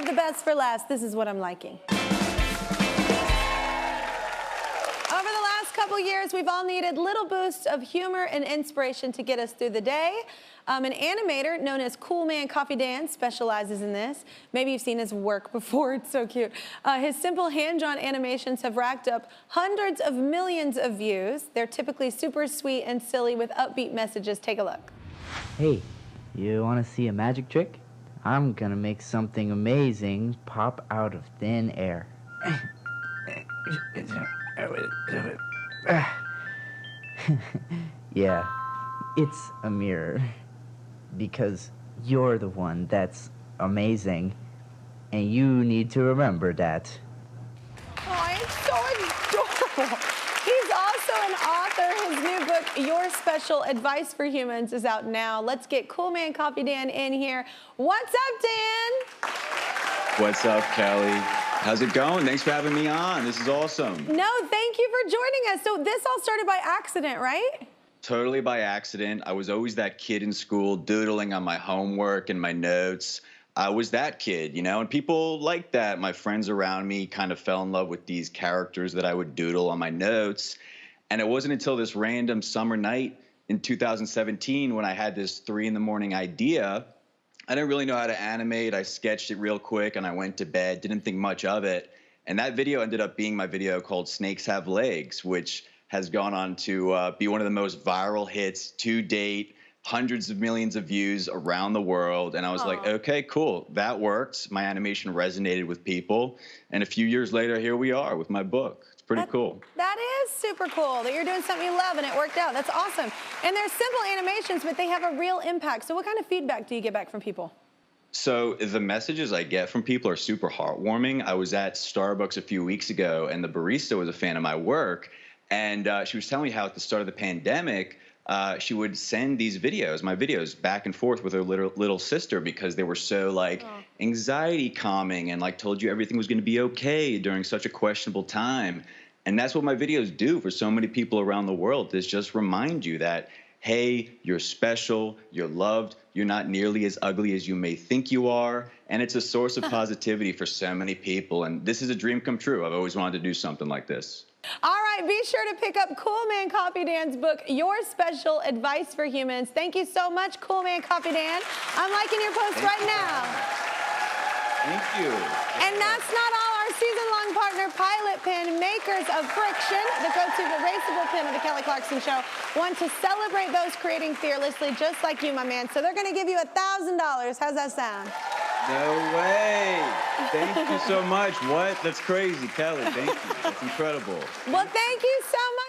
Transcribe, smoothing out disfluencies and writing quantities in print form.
the best for last. This is what I'm liking. Over the last couple years, we've all needed little boosts of humor and inspiration to get us through the day. An animator known as Cool Man Coffee Dan specializes in this. Maybe you've seen his work before. It's so cute. His simple hand-drawn animations have racked up hundreds of millions of views. They're typically super sweet and silly with upbeat messages. Take a look. Hey, you want to see a magic trick? I'm gonna make something amazing pop out of thin air. Yeah, it's a mirror. Because you're the one that's amazing, and you need to remember that. Oh, it's so adorable. He's also an author. His new book, Your Special Advice for Humans, is out now. Let's get Cool Man Coffee Dan in here. What's up, Dan? What's up, Kelly? How's it going? Thanks for having me on. This is awesome. No, thank you for joining us. So this all started by accident, right? Totally by accident. I was always that kid in school doodling on my homework and my notes. I was that kid, you know, and people liked that. My friends around me kind of fell in love with these characters that I would doodle on my notes. And it wasn't until this random summer night in 2017 when I had this 3 in the morning idea. I didn't really know how to animate. I sketched it real quick and I went to bed, didn't think much of it. And that video ended up being my video called Snakes Have Legs, which has gone on to be one of the most viral hits to date, hundreds of millions of views around the world. And I was like, okay, cool, that worked. My animation resonated with people. And a few years later, here we are with my book. It's pretty cool. That is super cool that you're doing something you love and it worked out. That's awesome. And they're simple animations, but they have a real impact. So what kind of feedback do you get back from people? So the messages I get from people are super heartwarming. I was at Starbucks a few weeks ago, and the barista was a fan of my work. And she was telling me how at the start of the pandemic, she would send these videos, my videos, back and forth with her little sister because they were so like anxiety calming and like told you everything was going to be okay during such a questionable time. And that's what my videos do for so many people around the world, is just remind you that, hey, you're special, you're loved, you're not nearly as ugly as you may think you are. And it's a source of positivity for so many people. And this is a dream come true. I've always wanted to do something like this. All right, be sure to pick up Cool Man Coffee Dan's book, Your Special Advice for Humans. Thank you so much, Cool Man Coffee Dan. I'm liking your post right now. Thank you. And that's not all. Our season-long partner, Pilot Pen, makers of Friction, the go-to erasable pen of the Kelly Clarkson Show, want to celebrate those creating fearlessly, just like you, my man. So they're going to give you $1,000. How's that sound? No way. Thank you so much. What? That's crazy, Kelly. Thank you. That's incredible. Well, thank you so much.